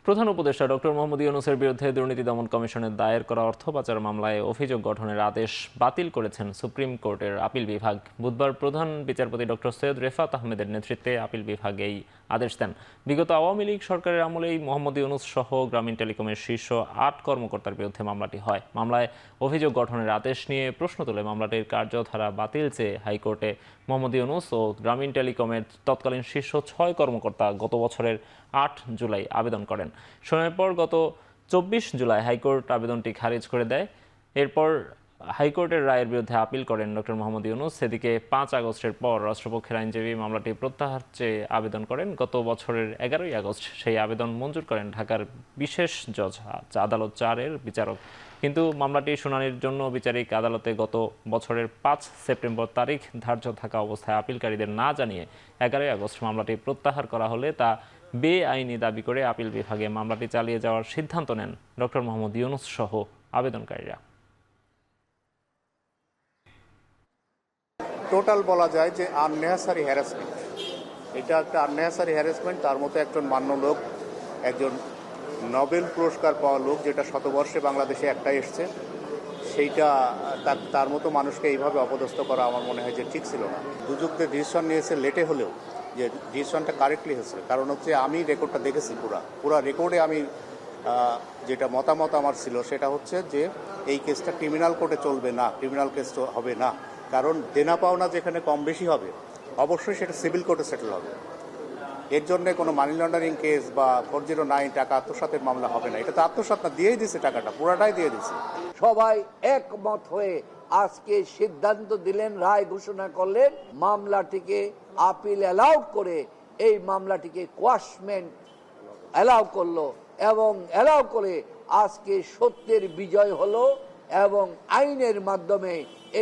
প্রধান উপদেষ্টা ডক্টর মোহাম্মদ ইউনূসের বিরুদ্ধে দুর্নীতি দমন কমিশনের দায়ের করা অর্থ পাচার মামলায় অভিযোগ গঠনের আদেশ বাতিল করেছেন সুপ্রিম কোর্টের আপিল বিভাগ। বুধবার প্রধান বিচারপতি ডক্টর সৈয়দ রেফাত আহমেদের নেতৃত্বে আপিল বিভাগ এই আদেশ দেন। বিগত আওয়ামী লীগ সরকারের আমলেই মোহাম্মদ ইউনূস সহ গ্রামীণ টেলিকমের শীর্ষ 8 কর্মকর্তার বিরুদ্ধে মামলাটি হয়। মামলায় অভিযোগ গঠনের আদেশ নিয়ে প্রশ্ন তুলে মামলাটির কার্যধারা বাতিল চেয়ে হাইকোর্টে মোহাম্মদ ইউনূস ও গ্রামীণ টেলিকমের তৎকালীন শীর্ষ 6 কর্মকর্তা গত বছরের 8 জুলাই আবেদন করেন। শুনানির পর গত 24 জুলাই হাইকোর্ট আবেদনটি খারিজ করে দেয়। এরপর হাইকোর্টের রায়ের বিরুদ্ধে আপিল করেন ডক্টর মোহাম্মদ ইউনূস। সেদিকে 5 আগস্টের পর রাষ্ট্রপক্ষের আইনজীবী মামলাটি প্রত্যাহার চেয়ে আবেদন করেন। গত বছরের 11 আগস্ট সেই আবেদন মঞ্জুর করেন ঢাকার বিশেষ জজ আদালত 4-এর বিচারক। কিন্তু মামলাটি শুনানির জন্য বিচারিক আদালতে গত বছরের 5 সেপ্টেম্বর তারিখ ধার্য থাকা অবস্থায় আপিলকারীদের না জানিয়ে 11 আগস্ট মামলাটি প্রত্যাহার করা হলে তা বেআইনি দাবি করে আপিল বিভাগে মামলাটি চালিয়ে যাওয়ার সিদ্ধান্ত নেন ডক্টর মোহাম্মদ ইউনূস সহ আবেদনকারীরা। টোটাল বলা যায় যে আননেসারি হ্যারাসমেন্ট, এটা একটা আননেসারি হ্যারাসমেন্ট। তার মতো একজন মান্য লোক, একজন নোবেল পুরস্কার পাওয়া লোক, যেটা শতবর্ষে বাংলাদেশে একটাই এসছে, সেইটা তার মতো মানুষকে এইভাবে অপদস্থ করা আমার মনে হয় যে ঠিক ছিল না। দুদকদের ডিসিশন নিয়েছে লেটে হলেও, যে ডিসিশনটা কারেক্টলি হয়েছে। কারণ হচ্ছে আমি রেকর্ডটা দেখেছি, পুরা রেকর্ডে আমি যেটা মতামত আমার ছিল সেটা হচ্ছে যে এই কেসটা ক্রিমিনাল কোর্টে চলবে না, ক্রিমিনাল কেস হবে না। কারণ দেনা পাওনা যেখানে কম বেশি হবে অবশ্যই সেটা সিভিল কোর্টে সেটেল হবে। এর জন্য কোনো মানি লন্ডারিং কেস বা 409 টাকা আত্মসাতের মামলা হবে না। এটা তো আত্মসাৎ না, দিয়েই দিছে, টাকাটা পুরাটাই দিয়ে দিছে। সবাই একমত হয়ে আজকে সিদ্ধান্ত দিলেন, রায় ঘোষণা করলেন, মামলাটিকে আপিল অ্যালাউড করে এই মামলাটিকে কোয়াশমেন্ট অ্যালাউ করলো এবং অ্যালাউ করে আজকে সত্যের বিজয় হলো এবং আইনের মাধ্যমে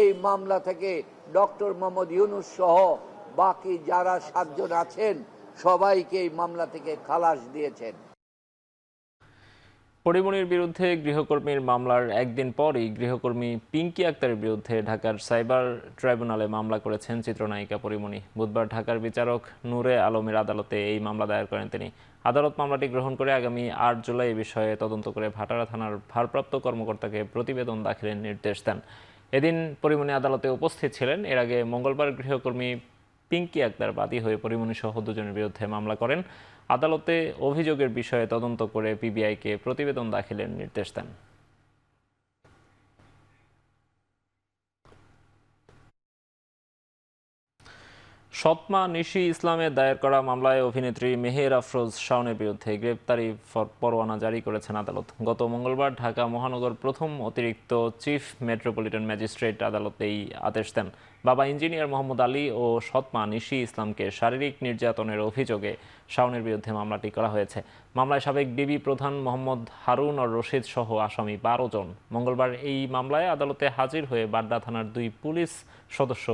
এই মামলা থেকে ডক্টর মোহাম্মদ ইউনূস সহ বাকি যারা 7 জন আছেন সবাইকে এই মামলা থেকে খালাস দিয়েছেন। পরিমণির বিরুদ্ধে গৃহকর্মীর মামলার একদিন পরই গৃহকর্মী পিঙ্কি আক্তারের বিরুদ্ধে ঢাকার সাইবার ট্রাইব্যুনালে মামলা করেছেন চিত্রনায়িকা পরিমণি। বুধবার ঢাকার বিচারক নূরে আলমের আদালতে এই মামলা দায়ের করেন তিনি। আদালত মামলাটি গ্রহণ করে আগামী 8 জুলাই এই বিষয়ে তদন্ত করে ভাটারা থানার ভারপ্রাপ্ত কর্মকর্তাকে প্রতিবেদন দাখিলের নির্দেশ দেন। এদিন পরিমণি আদালতে উপস্থিত ছিলেন। এর আগে মঙ্গলবার গৃহকর্মী পিঙ্কি আক্তার বাদী হয়ে পরিমণি সহ 2 জনের বিরুদ্ধে মামলা করেন। আদালতে অভিযোগের বিষয়ে তদন্ত করে পিবিআইকে প্রতিবেদন দাখিলের নির্দেশ দেন। সৎমা নিশি ইসলামের দায়ের করা মামলায় অভিনেত্রী মেহের আফরোজ শাওনের বিরুদ্ধে গ্রেপ্তারি পরোয়ানা জারি করেছেন আদালত। গত মঙ্গলবার ঢাকা মহানগর প্রথম অতিরিক্ত চিফ মেট্রোপলিটন ম্যাজিস্ট্রেট আদালত এই আদেশ দেন। বাবা ইঞ্জিনিয়ার মোহাম্মদ আলী ও সৎমা নিশি ইসলামকে শারীরিক নির্যাতনের অভিযোগে শাওনের বিরুদ্ধে মামলাটি করা হয়েছে। মামলায় সাবেক ডিবি প্রধান মোহাম্মদ হারুন আর রশিদ সহ আসামি 12 জন। মঙ্গলবার এই মামলায় আদালতে হাজির হয়ে বাড্ডা থানার 2 পুলিশ সদস্য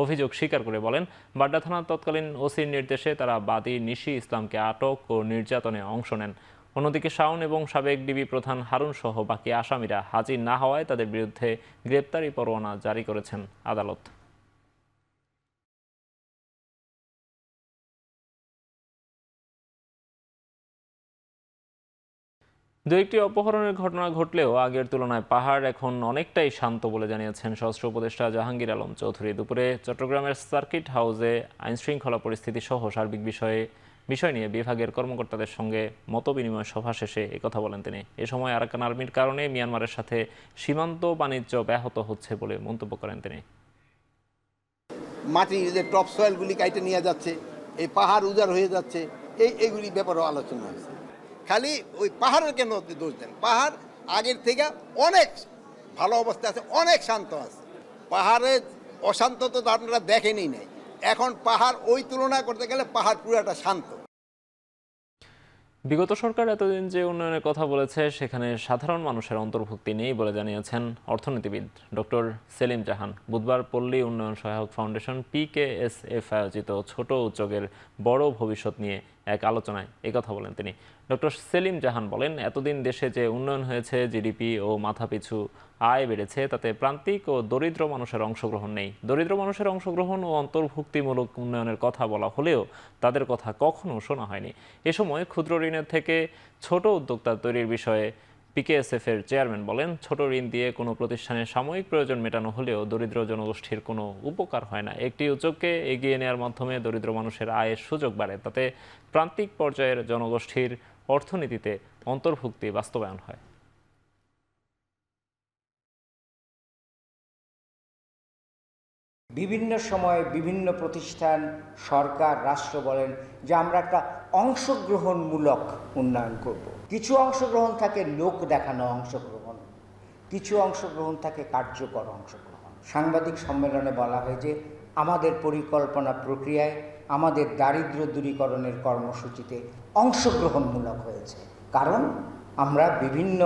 অভিযোগ স্বীকার করে বলেন, বাড্ডা থানার তৎকালীন ওসির নির্দেশে তারা বাদী নিশি ইসলামকে আটক ও নির্যাতনে অংশ নেন। অন্যদিকে শাওন এবং সাবেক ডিবি প্রধান হারুন সহ বাকি আসামিরা হাজির না হওয়ায় তাদের বিরুদ্ধে গ্রেপ্তারি পরোয়ানা জারি করেছেন আদালত। দু একটি অপহরণের ঘটনা ঘটলেও আগের তুলনায় পাহাড় এখন অনেকটাই শান্ত বলে জানিয়েছেন স্বরাষ্ট্র উপদেষ্টা জাহাঙ্গীর আলম চৌধুরী। দুপুরে চট্টগ্রামের সার্কিট হাউসে আইনশৃঙ্খলা পরিস্থিতি সহ সার্বিক বিষয় নিয়ে বিভাগের কর্মকর্তাদের সঙ্গে মতবিনিময় সভা শেষে একথা বলেন তিনি। এ সময় আরাকান আর্মির কারণে মিয়ানমারের সাথে সীমান্ত বাণিজ্য ব্যাহত হচ্ছে বলে মন্তব্য করেন তিনি। মাটির যে টপ সয়েলগুলি কাইটে নিয়ে যাচ্ছে, এই পাহাড় উজাড় হয়ে যাচ্ছে, এইগুলি ব্যাপারেও আলোচনা হয়েছে। খালি ওই পাহাড়ের কেন দোষ দেন? পাহাড় আগের থেকে অনেক ভালো অবস্থা আছে, অনেক শান্ত আছে। পাহাড়ের অশান্ত তো আপনারা দেখেনই নাই। এখন পাহাড় ওই তুলনা করতে গেলে পাহাড় পুরাটা শান্ত। বিগত সরকার এতদিন যে উন্নয়নের কথা বলেছে সেখানে সাধারণ মানুষের অন্তর্ভুক্তি নেই বলে জানিয়েছেন অর্থনীতিবিদ ডক্টর সেলিম জাহান। বুধবার পল্লী উন্নয়ন সহায়ক ফাউন্ডেশন PKSF আয়োজিত ছোট উদ্যোগের বড় ভবিষ্যৎ নিয়ে এক আলোচনায় একথা বলেন তিনি। ডক্টর সেলিম জাহান বলেন, এতদিন দেশে যে উন্নয়ন হয়েছে, জিডিপি ও মাথাপিছু আয় বেড়েছে, তাতে প্রান্তিক ও দরিদ্র মানুষের অংশগ্রহণ নেই। দরিদ্র মানুষের অংশগ্রহণ ও অন্তর্ভুক্তিমূলক উন্নয়নের কথা বলা হলেও তাদের কথা কখনো শোনা হয়নি। এ সময় ক্ষুদ্র ঋণের থেকে ছোট উদ্যোক্তা তৈরির বিষয়ে PKSF এর চেয়ারম্যান বলেন, ছোট ঋণ দিয়ে কোনো প্রতিষ্ঠানের সাময়িক প্রয়োজন মেটানো হলেও দরিদ্র জনগোষ্ঠীর কোনো উপকার হয় না। একটি উদ্যোগকে এগিয়ে নেওয়ার মাধ্যমে দরিদ্র মানুষের আয়ের সুযোগ বাড়ে, তাতে প্রান্তিক পর্যায়ের জনগোষ্ঠীর অর্থনীতিতে অন্তর্ভুক্তি বাস্তবায়ন হয়। বিভিন্ন সময়ে বিভিন্ন প্রতিষ্ঠান, সরকার, রাষ্ট্র বলেন যে আমরা একটা অংশগ্রহণমূলক উন্নয়ন করব। কিছু অংশগ্রহণ থাকে লোক দেখানো অংশগ্রহণ, কিছু অংশগ্রহণ থাকে কার্যকর অংশগ্রহণ। সাংবাদিক সম্মেলনে বলা হয় যে আমাদের পরিকল্পনা প্রক্রিয়ায় আমাদের দারিদ্র্য দূরীকরণের কর্মসূচিতে অংশগ্রহণমূলক হয়েছে, কারণ আমরা বিভিন্ন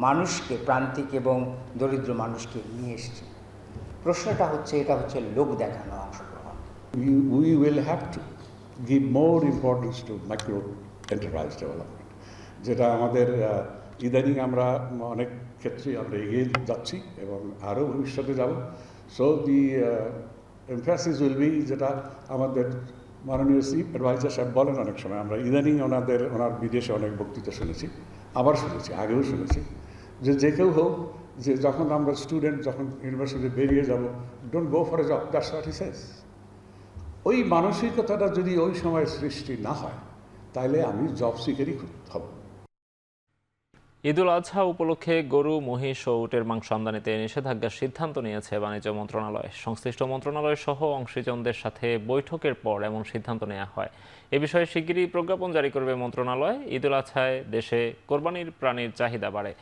মানুষকে, প্রান্তিক এবং দরিদ্র মানুষকে নিয়ে এসেছি। প্রশ্নটা হচ্ছে, এটা হচ্ছে লোক দেখানো অংশগ্রহণ। We will have to give more importance to micro enterprise development, যেটা আমাদের ইদানিং আমরা অনেক ক্ষেত্রে আমরা এগিয়ে যাচ্ছি এবং আরও ভবিষ্যতে যাব। So the emphasis will be, যেটা আমাদের মাননীয় চিফ অ্যাডভাইজার সাহেব বলেন অনেক সময়, আমরা ইদানিং ওনার বিদেশে অনেক বক্তৃতা শুনেছি, আবার শুনেছি, আগেও শুনেছি, যে কেউ হোক, যে যখন আমরা স্টুডেন্ট যখন ইউনিভার্সিটি বেরিয়ে যাব, don't go for a job, that's what he says. ওই মানসিকতাটা যদি ওই সময় সৃষ্টি না হয়, তাহলে আমি জব সিকারই হব। ঈদুল আজহা উপলক্ষে গরু, মহিষ ও উটের মাংস আমদানিতে নিষেধাজ্ঞার সিদ্ধান্ত নিয়েছে বাণিজ্য মন্ত্রণালয়। সংশ্লিষ্ট মন্ত্রণালয় সহ অংশীজনদের সাথে বৈঠকের পর এমন সিদ্ধান্ত নেওয়া হয়। এ বিষয়ে শিগগিরই প্রজ্ঞাপন জারি করবে মন্ত্রণালয়। ঈদুল আজহায় দেশে কোরবানির প্রাণীর চাহিদা বাড়ে।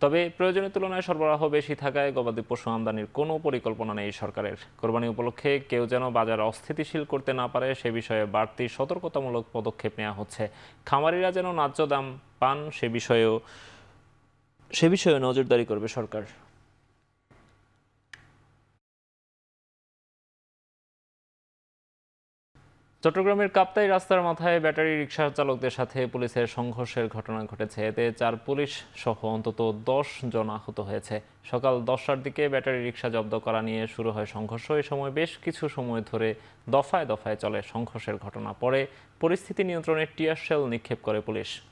তবে প্রয়োজনের তুলনায় সরবরাহ বেশি থাকায় গবাদি পশু আমদানির কোনো পরিকল্পনা নেই সরকারের। কোরবানি উপলক্ষে কেউ যেন বাজার অস্থিতিশীল করতে না পারে সে বিষয়ে বাড়তি সতর্কতামূলক পদক্ষেপ নেওয়া হচ্ছে। খামারিরা যেন ন্যায্য দাম পান সে বিষয়ে নজরদারি করবে সরকার। চট্টগ্রামের কাপ্তাই রাস্তার মাথায় ব্যাটারি রিকশা চালকদের সাথে পুলিশের সংঘর্ষের ঘটনা ঘটেছে। এতে 4 পুলিশ সহ অন্তত 10 জন আহত হয়েছে। সকাল 10টার দিকে ব্যাটারি রিকশা জব্দ করা নিয়ে শুরু হয় সংঘর্ষ। এই সময় বেশ কিছু সময় ধরে দফায় দফায় চলে সংঘর্ষের ঘটনা। পরে পরিস্থিতি নিয়ন্ত্রণে টিয়ার শেল নিক্ষেপ করে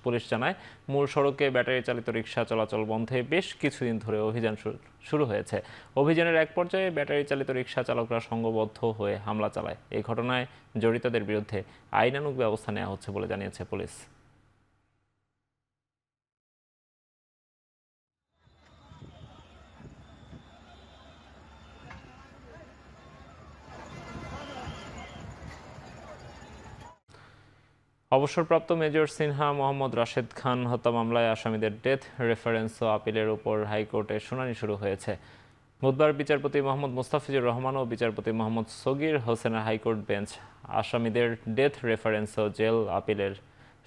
পুলিশ জানায়, মূল সড়কে ব্যাটারি চালিত রিকশা চলাচল বন্ধে বেশ কিছুদিন ধরে অভিযান শুরু হয়েছে। অভিযানের এক পর্যায়ে ব্যাটারি চালিত রিকশা চালকরা সংঘবদ্ধ হয়ে হামলা চালায়। এই ঘটনায় জড়িতদের বিরুদ্ধে আইনানুগ ব্যবস্থা নেওয়া হচ্ছে বলে জানিয়েছে পুলিশ। অবসরপ্রাপ্ত মেজর সিনহা মোহাম্মদ রাশেদ খান হত্যা মামলায় আসামিদের ডেথ রেফারেন্স ও আপিলের উপর হাইকোর্টে শুনানি শুরু হয়েছে। বুধবার বিচারপতি মোহাম্মদ মুস্তাফিজুর রহমান ও বিচারপতি মোহাম্মদ সগির হোসেনের হাইকোর্ট বেঞ্চ আসামিদের ডেথ রেফারেন্স ও জেল আপিলের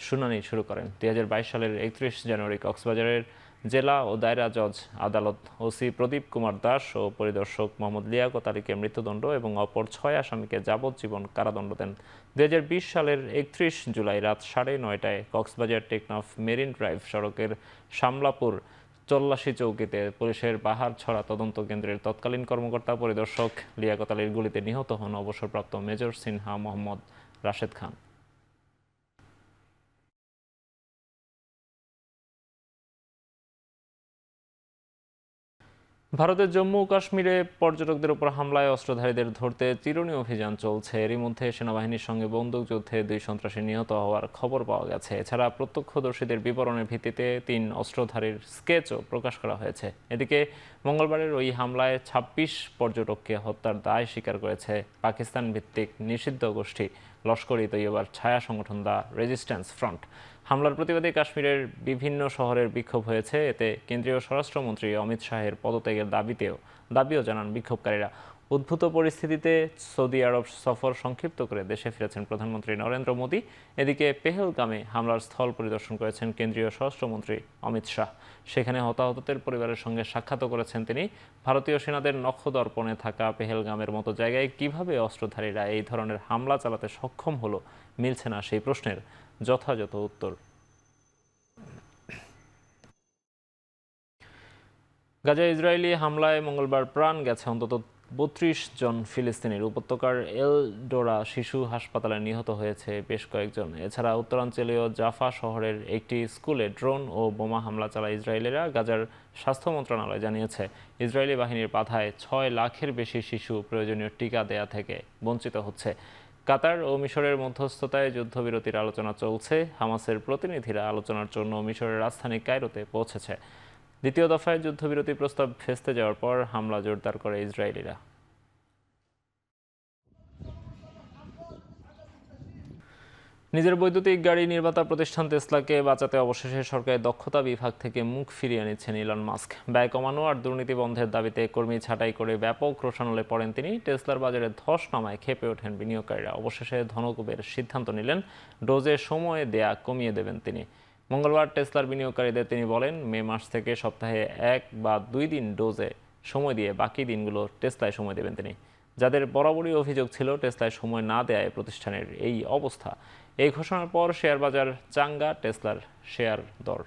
শুনানি শুরু করেন। 2022 সালের 31 জানুয়ারি কক্সবাজারের জেলা ও দায়রা জজ আদালত ওসি প্রদীপ কুমার দাস ও পরিদর্শক মোহাম্মদ লিয়াকত আলীকে মৃত্যুদণ্ড এবং অপর 6 আসামিকে যাবজ্জীবন কারাদণ্ড দেন। 2020 সালের 31 জুলাই রাত 9:30টায় কক্সবাজার টেকনাফ মেরিন ড্রাইভ সড়কের শামলাপুর চল্লাশি চৌকিতে পুলিশের বাহার ছড়া তদন্ত কেন্দ্রের তৎকালীন কর্মকর্তা পরিদর্শক লিয়াকত আলীর গুলিতে নিহত হন অবসরপ্রাপ্ত মেজর সিনহা মোহাম্মদ রাশেদ খান। ভারতের জম্মু ও কাশ্মীরে পর্যটকদের উপর হামলায় অস্ত্রধারীদের ধরতে চিরুনি অভিযান চলছে। এরই মধ্যে সেনাবাহিনীর সঙ্গে বন্দুকযুদ্ধে 2 সন্ত্রাসী নিহত হওয়ার খবর পাওয়া গেছে। এছাড়া প্রত্যক্ষদর্শীদের বিবরণের ভিত্তিতে 3 অস্ত্রধারীর স্কেচও প্রকাশ করা হয়েছে। এদিকে মঙ্গলবারের ওই হামলায় 26 পর্যটককে হত্যার দায় স্বীকার করেছে পাকিস্তান ভিত্তিক নিষিদ্ধ গোষ্ঠী লস্কর-ই তৈয়বার ছায়া সংগঠন দ্য রেজিস্ট্যান্স ফ্রন্ট। হামলার প্রতিবাদে কাশ্মীরের বিভিন্ন শহরের বিক্ষোভ হয়েছে। এতে কেন্দ্রীয় স্বরাষ্ট্রমন্ত্রী অমিত শাহের পদত্যাগের দাবিও জানান বিক্ষোভকারীরা। উদ্ভূত পরিস্থিতিতে সৌদি আরব সফর সংক্ষিপ্ত করে দেশে ফিরেছেন প্রধানমন্ত্রী নরেন্দ্র মোদী। এদিকে পেহেলগামে হামলার স্থল পরিদর্শন করেছেন কেন্দ্রীয় স্বরাষ্ট্রমন্ত্রী অমিত শাহ। সেখানে হতাহতদের পরিবারের সঙ্গে সাক্ষাৎ করেছেন তিনি। ভারতীয় সেনাদের নখদর্পণে থাকা পেহেলগামের মতো জায়গায় কিভাবে অস্ত্রধারীরা এই ধরনের হামলা চালাতে সক্ষম হলো মিলছে না সেই প্রশ্নের যথাযথ উত্তর। গাজায় ইসরায়েলি হামলায় মঙ্গলবার প্রাণ গেছে অন্তত 32 জন ফিলিস্তিনির। উপত্যকার এল-ডোরা শিশু হাসপাতালে নিহত হয়েছে বেশ কয়েকজন। এছাড়া উত্তরাঞ্চলীয় জাফা শহরের একটি স্কুলে ড্রোন ও বোমা হামলা চালায় ইসরায়েলিরা। গাজার স্বাস্থ্য মন্ত্রণালয় জানিয়েছে, ইসরায়েলি বাহিনীর বাধায় 6 লাখের বেশি শিশু প্রয়োজনীয় টিকা দেয়া থেকে বঞ্চিত হচ্ছে। কাতার ও মিশরের মধ্যস্থতায় যুদ্ধবিরতির আলোচনা চলছে। হামাসের প্রতিনিধিরা আলোচনার জন্য মিশরের রাজধানী কায়রোতে পৌঁছেছে। দ্বিতীয় দফায় যুদ্ধবিরতি প্রস্তাব ভেস্তে যাওয়ার পর হামলা জোরদার করে ইসরায়েলিরা। নিজের বৈদ্যুতিক গাড়ি নির্মাতা প্রতিষ্ঠান টেসলাকে বাঁচাতে অবশেষে সরকারি দক্ষতা বিভাগ থেকে মুখ ফিরিয়ে নিচ্ছেন ইলন মাস্ক। ব্যয় কমানো আর দুর্নীতি বন্ধের দাবিতে কর্মী ছাঁটাই করে ব্যাপক রোষানলে পড়েন তিনি। টেসলার বাজারে ধস নামায় ক্ষেপে ওঠেন বিনিয়োগকারীরা। অবশেষে ধনকুবের সিদ্ধান্ত নিলেন, ডোজে সময় দেয়া কমিয়ে দেবেন তিনি। মঙ্গলবার টেসলার বিনিয়োগকারীদের তিনি বলেন, মে মাস থেকে সপ্তাহে 1 বা 2 দিন ডোজে সময় দিয়ে বাকি দিনগুলো টেসলায় সময় দেবেন তিনি। যাদের বরাবরই অভিযোগ ছিল টেসলায় সময় না দেয় প্রতিষ্ঠানের এই অবস্থা। এই ঘোষণার পর শেয়ার বাজার চাঙ্গা টেসলার শেয়ার দর।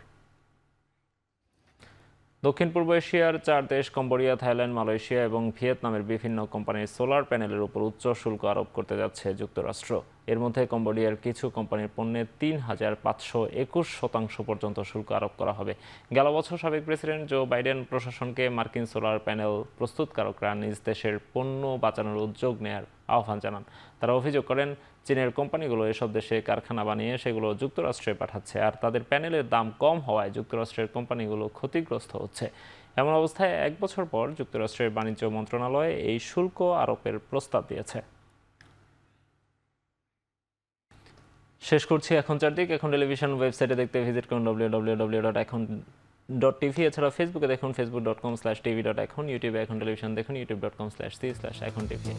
দক্ষিণ পূর্ব এশিয়ার 4 দেশ কম্বোডিয়া, থাইল্যান্ড, মালয়েশিয়া এবং ভিয়েতনামের বিভিন্ন কোম্পানির সোলার প্যানেলের উপর উচ্চ শুল্ক আরোপ করতে যাচ্ছে যুক্তরাষ্ট্র। এর মধ্যে কম্বোডিয়ার কিছু কোম্পানির পণ্যে 3521% পর্যন্ত শুল্ক আরোপ করা হবে। গেল বছর সাবেক প্রেসিডেন্ট জো বাইডেন প্রশাসনকে মার্কিন সোলার প্যানেল প্রস্তুতকারকরা নিজ দেশের পণ্য বাঁচানোর উদ্যোগ নেয়ার আহ্বান জানান। তারা অভিযোগ করেন, চীনের কোম্পানিগুলো এসব দেশে কারখানা বানিয়ে সেগুলো যুক্তরাষ্ট্রে পাঠাচ্ছে, আর তাদের প্যানেলের দাম কম হওয়ায় যুক্তরাষ্ট্রের কোম্পানিগুলো ক্ষতিগ্রস্ত হচ্ছে। এমন অবস্থায় 1 বছর পর যুক্তরাষ্ট্রের বাণিজ্য মন্ত্রণালয় এই শুল্ক আরোপের প্রস্তাব দিয়েছে। শেষ করছি এখন চারদিক। এখন টেলিভিশন ওয়েবসাইটে দেখতে ভিজিট করুন www.এখন টিভি, এছাড়া ফেসবুকে দেখুন facebook.com/tv.এখন, ইউটিউবে এখন টেলিভিশন দেখুন youtube.com/c/এখন টিভি।